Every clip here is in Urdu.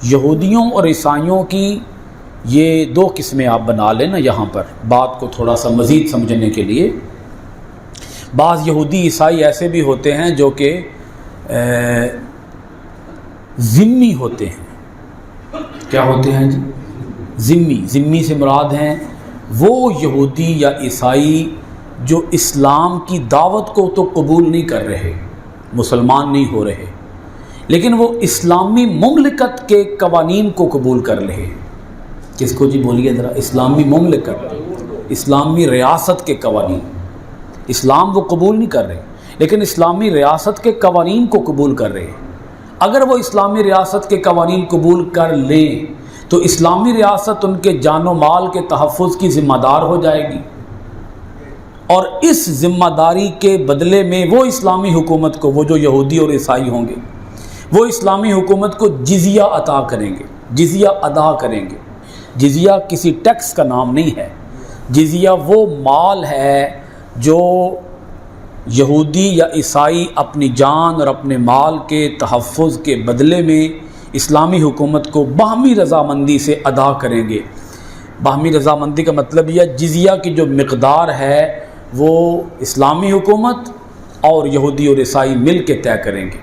یہودیوں اور عیسائیوں کی یہ دو قسمیں آپ بنا لیں نا یہاں پر بات کو تھوڑا سا مزید سمجھنے کے لیے۔ بعض یہودی عیسائی ایسے بھی ہوتے ہیں جو کہ ذمی ہوتے ہیں۔ کیا ہوتے ہیں جی؟ ذمی سے مراد ہیں وہ یہودی یا عیسائی جو اسلام کی دعوت کو تو قبول نہیں کر رہے، مسلمان نہیں ہو رہے، لیکن وہ اسلامی مملکت کے قوانین کو قبول کر رہے۔ کس کو جی بولیے ذرا؟ اسلامی مملکت، اسلامی ریاست کے قوانین۔ اسلام وہ قبول نہیں کر رہے لیکن اسلامی ریاست کے قوانین کو قبول کر رہے۔ اگر وہ اسلامی ریاست کے قوانین قبول کر لیں تو اسلامی ریاست ان کے جان و مال کے تحفظ کی ذمہ دار ہو جائے گی، اور اس ذمہ داری کے بدلے میں وہ اسلامی حکومت کو، وہ جو یہودی اور عیسائی ہوں گے، وہ اسلامی حکومت کو جزیہ عطا کریں گے، جزیہ ادا کریں گے۔ جزیہ کسی ٹیکس کا نام نہیں ہے، جزیہ وہ مال ہے جو یہودی یا عیسائی اپنی جان اور اپنے مال کے تحفظ کے بدلے میں اسلامی حکومت کو باہمی رضامندی سے ادا کریں گے۔ باہمی رضامندی کا مطلب یہ جزیہ کی جو مقدار ہے وہ اسلامی حکومت اور یہودی اور عیسائی مل کے طے کریں گے۔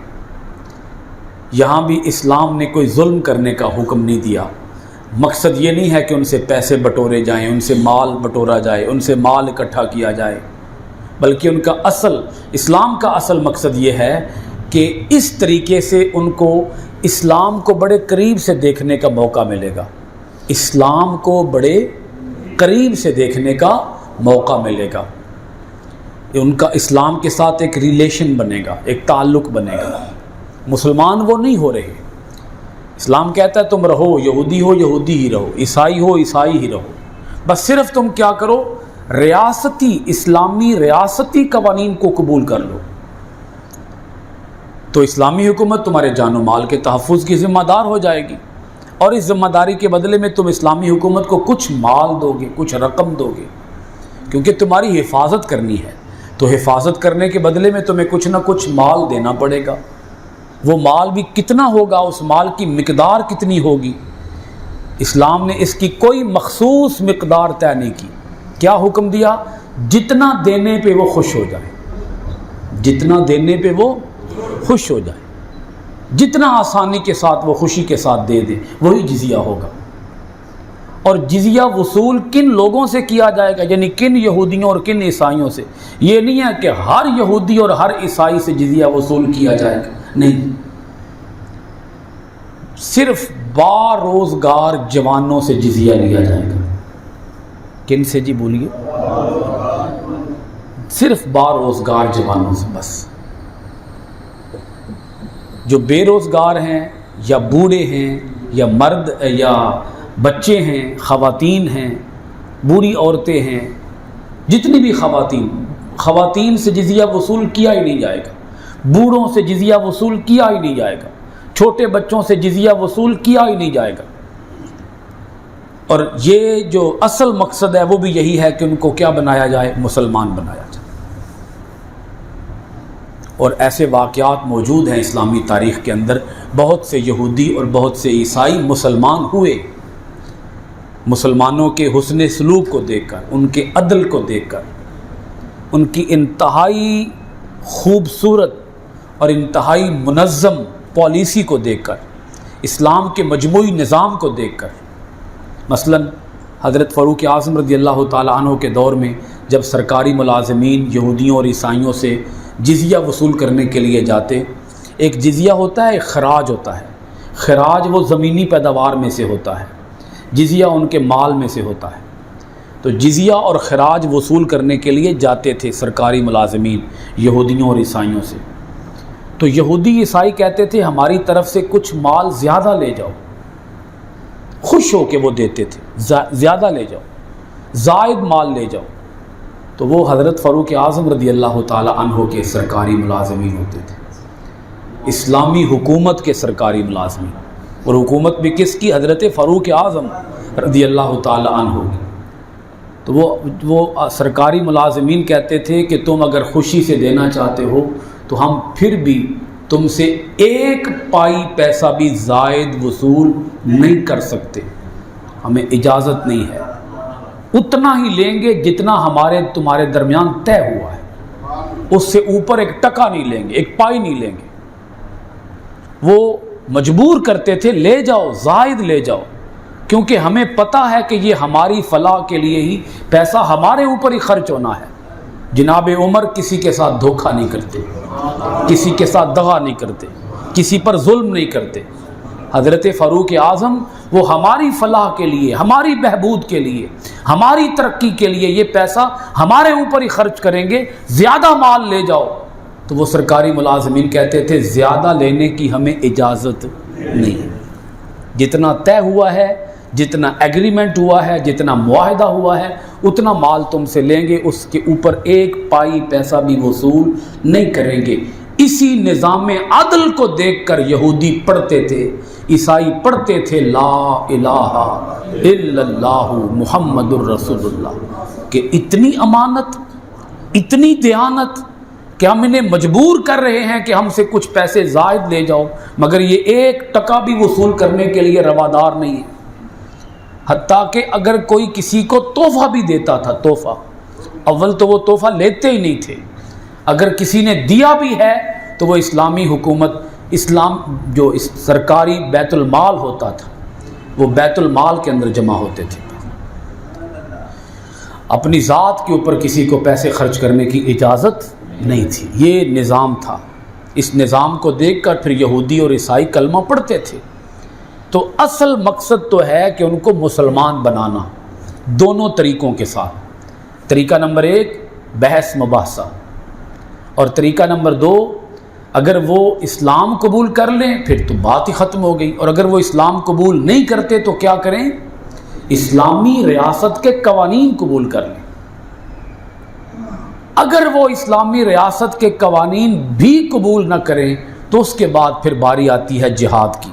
یہاں بھی اسلام نے کوئی ظلم کرنے کا حکم نہیں دیا۔ مقصد یہ نہیں ہے کہ ان سے پیسے بٹورے جائیں، ان سے مال بٹورا جائے، ان سے مال اکٹھا کیا جائے، بلکہ ان کا اسلام کا اصل مقصد یہ ہے کہ اس طریقے سے ان کو اسلام کو بڑے قریب سے دیکھنے کا موقع ملے گا، اسلام کو بڑے قریب سے دیکھنے کا موقع ملے گا۔ ان کا اسلام کے ساتھ ایک ریلیشن بنے گا، ایک تعلق بنے گا۔ مسلمان وہ نہیں ہو رہے۔ اسلام کہتا ہے تم رہو یہودی ہی رہو، عیسائی ہو عیسائی ہی رہو، بس صرف تم کیا کرو، اسلامی ریاستی قوانین کو قبول کر لو، تو اسلامی حکومت تمہارے جان و مال کے تحفظ کی ذمہ دار ہو جائے گی، اور اس ذمہ داری کے بدلے میں تم اسلامی حکومت کو کچھ مال دو گے، کچھ رقم دو گے، کیونکہ تمہاری حفاظت کرنی ہے، تو حفاظت کرنے کے بدلے میں تمہیں کچھ نہ کچھ مال دینا پڑے گا۔ وہ مال بھی کتنا ہوگا، اس مال کی مقدار کتنی ہوگی، اسلام نے اس کی کوئی مخصوص مقدار طے نہیں کی۔ کیا حکم دیا؟ جتنا دینے پہ وہ خوش ہو جائے، جتنا دینے پہ وہ خوش ہو جائے، جتنا آسانی کے ساتھ وہ خوشی کے ساتھ دے دے، وہی جزیہ ہوگا۔ اور جزیہ وصول کن لوگوں سے کیا جائے گا، یعنی کن یہودیوں اور کن عیسائیوں سے؟ یہ نہیں ہے کہ ہر یہودی اور ہر عیسائی سے جزیہ وصول کیا جائے گا، نہیں، صرف باروزگار جوانوں سے جزیہ لیا جائے گا۔ کن سے جی بولیے؟ صرف باروزگار جوانوں سے، بس۔ جو بے روزگار ہیں یا بوڑھے ہیں یا مرد یا بچے ہیں، خواتین ہیں، بوڑھی عورتیں ہیں، جتنی بھی خواتین سے جزیہ وصول کیا ہی نہیں جائے گا، بوڑھوں سے جزیہ وصول کیا ہی نہیں جائے گا، چھوٹے بچوں سے جزیہ وصول کیا ہی نہیں جائے گا۔ اور یہ جو اصل مقصد ہے وہ بھی یہی ہے کہ ان کو کیا بنایا جائے؟ مسلمان بنایا جائے۔ اور ایسے واقعات موجود ہیں اسلامی تاریخ کے اندر، بہت سے یہودی اور بہت سے عیسائی مسلمان ہوئے، مسلمانوں کے حسن سلوک کو دیکھ کر، ان کے عدل کو دیکھ کر، ان کی انتہائی خوبصورت اور انتہائی منظم پالیسی کو دیکھ کر، اسلام کے مجموعی نظام کو دیکھ کر۔ مثلا حضرت فاروق اعظم رضی اللہ تعالیٰ عنہ کے دور میں جب سرکاری ملازمین یہودیوں اور عیسائیوں سے جزیہ وصول کرنے کے لیے جاتے، ایک جزیہ ہوتا ہے، ایک خراج ہوتا ہے۔ خراج وہ زمینی پیداوار میں سے ہوتا ہے، جزیہ ان کے مال میں سے ہوتا ہے۔ تو جزیہ اور خراج وصول کرنے کے لیے جاتے تھے سرکاری ملازمین یہودیوں اور عیسائیوں سے، تو یہودی عیسائی کہتے تھے ہماری طرف سے کچھ مال زیادہ لے جاؤ، خوش ہو کے وہ دیتے تھے، زیادہ لے جاؤ، زائد مال لے جاؤ۔ تو وہ حضرت فاروق اعظم رضی اللہ تعالی عنہ کے سرکاری ملازمین ہوتے تھے، اسلامی حکومت کے سرکاری ملازمین، اور حکومت بھی کس کی؟ حضرت فاروق اعظم رضی اللہ تعالی عنہ کی۔ تو وہ سرکاری ملازمین کہتے تھے کہ تم اگر خوشی سے دینا چاہتے ہو تو ہم پھر بھی تم سے ایک پائی پیسہ بھی زائد وصول نہیں کر سکتے، ہمیں اجازت نہیں ہے، اتنا ہی لیں گے جتنا تمہارے درمیان طے ہوا ہے، اس سے اوپر ایک ٹکا نہیں لیں گے، ایک پائی نہیں لیں گے۔ وہ مجبور کرتے تھے لے جاؤ، زائد لے جاؤ، کیونکہ ہمیں پتہ ہے کہ یہ ہماری فلاح کے لیے ہی پیسہ ہمارے اوپر ہی خرچ ہونا ہے۔ جناب عمر کسی کے ساتھ دھوکہ نہیں کرتے، کسی کے ساتھ دغا نہیں کرتے، کسی پر ظلم نہیں کرتے۔ حضرت فاروق اعظم وہ ہماری فلاح کے لیے، ہماری بہبود کے لیے، ہماری ترقی کے لیے یہ پیسہ ہمارے اوپر ہی خرچ کریں گے، زیادہ مال لے جاؤ۔ تو وہ سرکاری ملازمین کہتے تھے زیادہ لینے کی ہمیں اجازت نہیں ہے، جتنا طے ہوا ہے، جتنا ایگریمنٹ ہوا ہے، جتنا معاہدہ ہوا ہے، اتنا مال تم سے لیں گے، اس کے اوپر ایک پائی پیسہ بھی وصول نہیں کریں گے۔ اسی نظام عدل کو دیکھ کر یہودی پڑھتے تھے، عیسائی پڑھتے تھے لا الہ الا اللہ محمد الرسول اللہ، کہ اتنی امانت، اتنی دیانت کہ ہم انہیں مجبور کر رہے ہیں کہ ہم سے کچھ پیسے زائد لے جاؤ، مگر یہ ایک ٹکا بھی وصول کرنے کے لیے روادار نہیں ہے۔ حتیٰ کہ اگر کوئی کسی کو تحفہ بھی دیتا تھا، تحفہ، اول تو وہ تحفہ لیتے ہی نہیں تھے، اگر کسی نے دیا بھی ہے تو وہ اسلامی حکومت، جو سرکاری بیت المال ہوتا تھا، وہ بیت المال کے اندر جمع ہوتے تھے۔ اپنی ذات کے اوپر کسی کو پیسے خرچ کرنے کی اجازت نہیں تھی، یہ نظام تھا۔ اس نظام کو دیکھ کر پھر یہودی اور عیسائی کلمہ پڑھتے تھے۔ تو اصل مقصد تو ہے کہ ان کو مسلمان بنانا، دونوں طریقوں کے ساتھ۔ طریقہ نمبر 1 بحث مباحثہ، اور طریقہ نمبر 2 اگر وہ اسلام قبول کر لیں پھر تو بات ہی ختم ہو گئی، اور اگر وہ اسلام قبول نہیں کرتے تو کیا کریں؟ اسلامی ریاست کے قوانین قبول کر لیں۔ اگر وہ اسلامی ریاست کے قوانین بھی قبول نہ کریں تو اس کے بعد پھر باری آتی ہے جہاد کی۔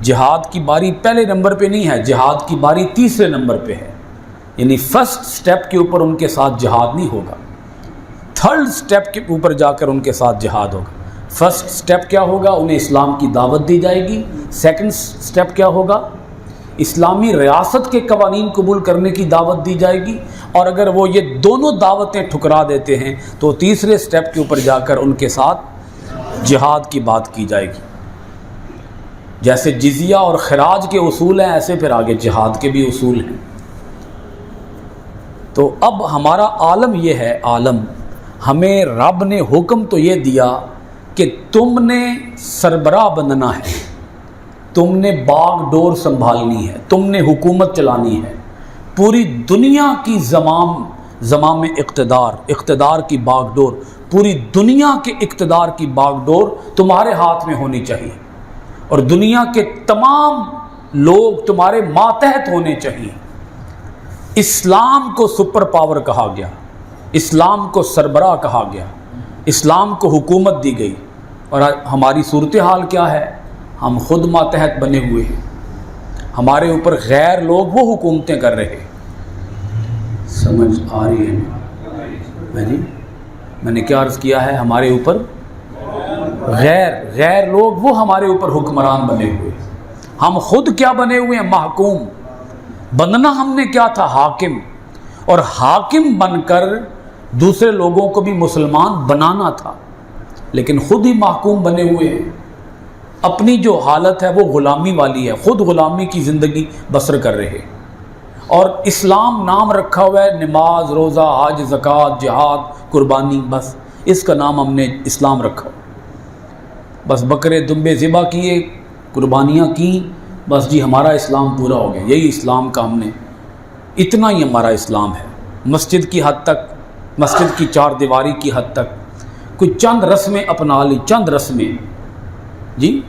جہاد کی باری پہلے نمبر پہ نہیں ہے، جہاد کی باری تیسرے نمبر پہ ہے، یعنی فرسٹ سٹیپ کے اوپر ان کے ساتھ جہاد نہیں ہوگا، تھرڈ سٹیپ کے اوپر جا کر ان کے ساتھ جہاد ہوگا۔ فرسٹ سٹیپ کیا ہوگا؟ انہیں اسلام کی دعوت دی جائے گی۔ سیکنڈ سٹیپ کیا ہوگا؟ اسلامی ریاست کے قوانین قبول کرنے کی دعوت دی جائے گی، اور اگر وہ یہ دونوں دعوتیں ٹھکرا دیتے ہیں تو تیسرے سٹیپ کے اوپر جا کر ان کے ساتھ جہاد کی بات کی جائے گی۔ جیسے جزیہ اور خراج کے اصول ہیں، ایسے پھر آگے جہاد کے بھی اصول ہیں۔ تو اب ہمارا عالم یہ ہے، عالم ہمیں رب نے حکم تو یہ دیا کہ تم نے سربراہ بننا ہے، تم نے باغ ڈور سنبھالنی ہے، تم نے حکومت چلانی ہے، پوری دنیا کی زمام اقتدار کی باغ ڈور، پوری دنیا کے اقتدار کی باغ ڈور تمہارے ہاتھ میں ہونی چاہیے، اور دنیا کے تمام لوگ تمہارے ماتحت ہونے چاہیے۔ اسلام کو سپر پاور کہا گیا، اسلام کو سربراہ کہا گیا، اسلام کو حکومت دی گئی، اور ہماری صورتحال کیا ہے؟ ہم خود ماتحت بنے ہوئے ہیں، ہمارے اوپر غیر لوگ وہ حکومتیں کر رہے ہیں۔ سمجھ آ رہی ہے جی؟ میں نے کیا عرض کیا ہے؟ ہمارے اوپر غیر لوگ وہ ہمارے اوپر حکمران بنے ہوئے، ہم خود کیا بنے ہوئے ہیں؟ محکوم۔ بننا ہم نے کیا تھا؟ حاکم، اور حاکم بن کر دوسرے لوگوں کو بھی مسلمان بنانا تھا، لیکن خود ہی محکوم بنے ہوئے ہیں۔ اپنی جو حالت ہے وہ غلامی والی ہے، خود غلامی کی زندگی بسر کر رہے، اور اسلام نام رکھا ہوا ہے، نماز، روزہ، حج، زکوٰۃ، جہاد، قربانی، بس اس کا نام ہم نے اسلام رکھا، بس بکرے دمبے ذبح کیے، قربانیاں کی، بس جی ہمارا اسلام پورا ہو گیا، یہی اسلام کا ہم نے، اتنا ہی ہمارا اسلام ہے۔ مسجد کی حد تک، مسجد کی چار دیواری کی حد تک کوئی چند رسمیں اپنا لی، چند رسمیں، جی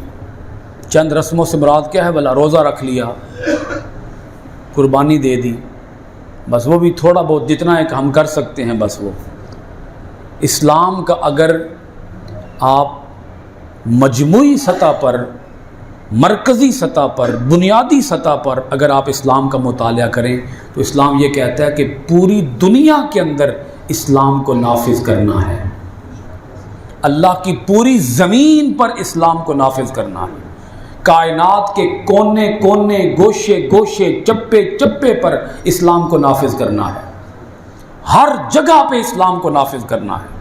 چند رسموں سے مراد کیا ہے؟ بھلا روزہ رکھ لیا، قربانی دے دی، بس وہ بھی تھوڑا بہت جتنا ہے کہ ہم کر سکتے ہیں، بس وہ۔ اسلام کا اگر آپ مجموعی سطح پر، مرکزی سطح پر، بنیادی سطح پر اگر آپ اسلام کا مطالعہ کریں تو اسلام یہ کہتا ہے کہ پوری دنیا کے اندر اسلام کو نافذ کرنا ہے۔ اللہ کی پوری زمین پر اسلام کو نافذ کرنا ہے، کائنات کے کونے کونے، گوشے گوشے، چپے چپے پر اسلام کو نافذ کرنا ہے، ہر جگہ پہ اسلام کو نافذ کرنا ہے،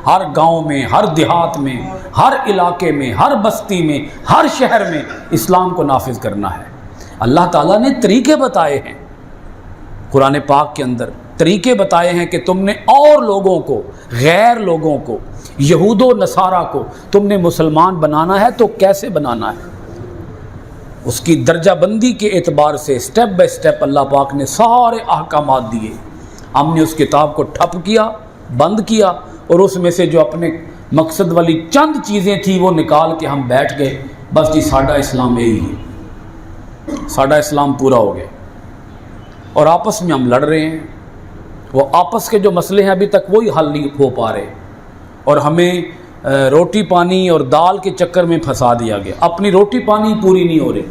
ہر گاؤں میں، ہر دیہات میں، ہر علاقے میں، ہر بستی میں، ہر شہر میں اسلام کو نافذ کرنا ہے۔ اللہ تعالیٰ نے طریقے بتائے ہیں، قرآن پاک کے اندر طریقے بتائے ہیں کہ تم نے اور لوگوں کو، غیر لوگوں کو، یہود و نصارہ کو تم نے مسلمان بنانا ہے تو کیسے بنانا ہے، اس کی درجہ بندی کے اعتبار سے سٹیپ بائی سٹیپ اللہ پاک نے سارے احکامات دیے۔ ہم نے اس کتاب کو ٹھپ کیا، بند کیا، اور اس میں سے جو اپنے مقصد والی چند چیزیں تھیں وہ نکال کے ہم بیٹھ گئے، بس جی ساڈا اسلام یہی ہے، ساڈا اسلام پورا ہو گیا، اور آپس میں ہم لڑ رہے ہیں۔ وہ آپس کے جو مسئلے ہیں ابھی تک وہی حل نہیں ہو پا رہے، اور ہمیں روٹی پانی اور دال کے چکر میں پھنسا دیا گیا۔ اپنی روٹی پانی پوری نہیں ہو رہی،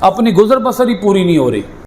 اپنی گزر بسر ہی پوری نہیں ہو رہی۔